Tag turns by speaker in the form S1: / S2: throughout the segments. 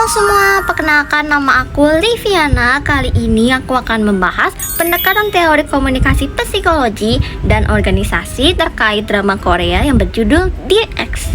S1: semua, perkenalkan nama aku Liviana. Kali ini aku akan membahas pendekatan teori komunikasi psikologi dan organisasi terkait drama Korea yang berjudul Dear Ex.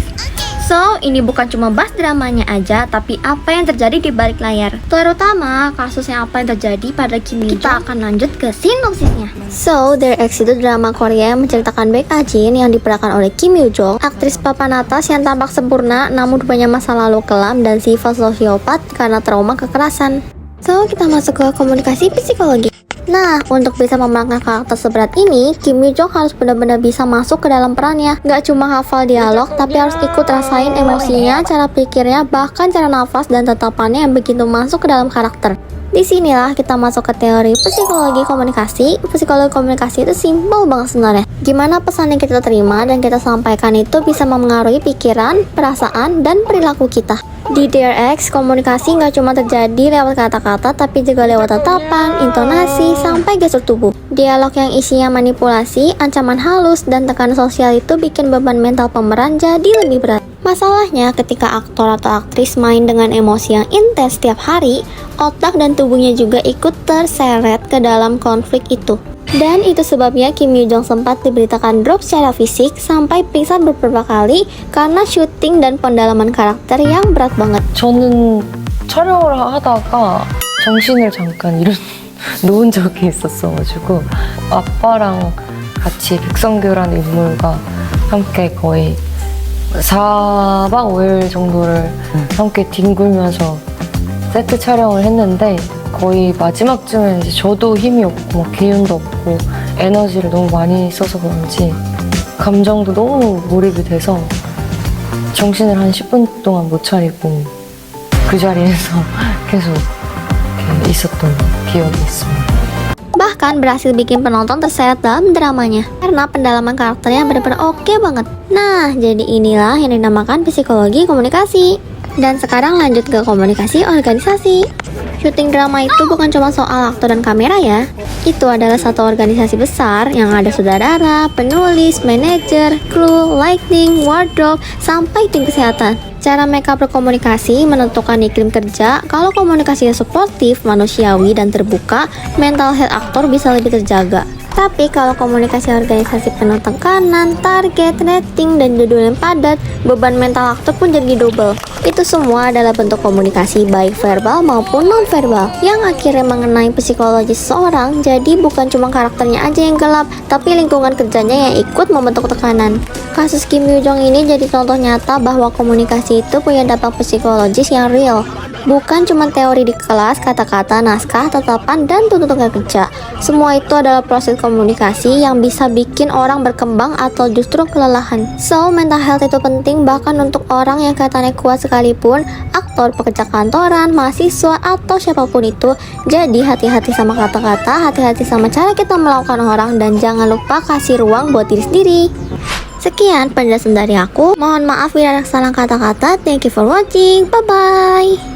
S1: So, ini bukan cuma bahas dramanya aja, tapi apa yang terjadi di balik layar. Terutama kasusnya apa yang terjadi pada Kim Yoo Jong. Kita akan lanjut ke sinopsisnya. So, Dear Ex itu drama Korea yang menceritakan Baek Ah-jin yang diperankan oleh Kim Yoo Jong, aktris papan atas yang tampak sempurna namun punya masa lalu kelam dan sifat sosiopat karena trauma kekerasan. So, kita masuk ke komunikasi psikologi. Nah, untuk bisa memerankan karakter seberat ini, Kim Yoo Jong harus benar-benar bisa masuk ke dalam perannya. Gak cuma hafal dialog, tapi harus ikut rasain emosinya, cara pikirnya, bahkan cara nafas dan tatapannya yang begitu masuk ke dalam karakter. Disinilah kita masuk ke teori psikologi komunikasi. Psikologi komunikasi itu simpel banget sebenarnya. Gimana pesan yang kita terima dan kita sampaikan itu bisa memengaruhi pikiran, perasaan, dan perilaku kita. Di Dear Ex, komunikasi nggak cuma terjadi lewat kata-kata, tapi juga lewat tatapan, intonasi, sampai gestur tubuh. Dialog yang isinya manipulasi, ancaman halus, dan tekanan sosial itu bikin beban mental pemeran jadi lebih berat. Masalahnya, ketika aktor atau aktris main dengan emosi yang intens setiap hari, otak dan tubuhnya juga ikut terseret ke dalam konflik itu. Dan itu sebabnya Kim Yoo Jong sempat diberitakan drop secara fisik sampai pingsan beberapa kali karena syuting dan pendalaman karakter yang berat banget.
S2: 저는 촬영을 하다가 정신을 잠깐 놓은 적이 있었어가지고 아빠랑 같이 백성규라는 인물과 함께 거의 4박 5일 정도를 함께 뒹굴면서 세트 촬영을 했는데 거의 마지막쯤에 이제 저도 힘이 없고 막 기운도 없고 에너지를 너무 많이 써서 그런지 감정도 너무 몰입이 돼서 정신을 한 10분 동안 못 차리고 그 자리에서 계속 이렇게 있었던 기억이 있습니다.
S1: Bahkan berhasil bikin penonton terseret dalam dramanya karena pendalaman karakternya benar-benar oke banget. Nah, jadi inilah yang dinamakan psikologi komunikasi. Dan sekarang lanjut ke komunikasi organisasi. Syuting drama itu bukan cuma soal aktor dan kamera ya. Itu adalah satu organisasi besar yang ada sutradara, penulis, manajer, kru, lighting, wardrobe, sampai tim kesehatan. Cara mereka berkomunikasi menentukan iklim kerja. Kalau komunikasinya suportif, manusiawi, dan terbuka, mental health aktor bisa lebih terjaga. Tapi kalau komunikasi organisasi penuh tekanan, target, rating, dan judul yang padat, beban mental aktor pun jadi double. Itu semua adalah bentuk komunikasi baik verbal maupun non-verbal yang akhirnya mengenai psikologi seseorang. Jadi bukan cuma karakternya aja yang gelap, tapi lingkungan kerjanya yang ikut membentuk tekanan. Kasus Kim Yoo Jong ini jadi contoh nyata bahwa komunikasi itu punya dampak psikologis yang real. Bukan cuma teori di kelas, kata-kata, naskah, tatapan, dan tuntutan kerja. Semua itu adalah proses komunikasi yang bisa bikin orang berkembang atau justru kelelahan. So, mental health itu penting bahkan untuk orang yang katanya kuat sekalipun, aktor, pekerja kantoran, mahasiswa, atau siapapun itu. Jadi, hati-hati sama kata-kata, hati-hati sama cara kita melakukan orang, dan jangan lupa kasih ruang buat diri sendiri. Sekian penjelasan dari aku. Mohon maaf bila ada kesalahan kata-kata. Thank you for watching. Bye-bye.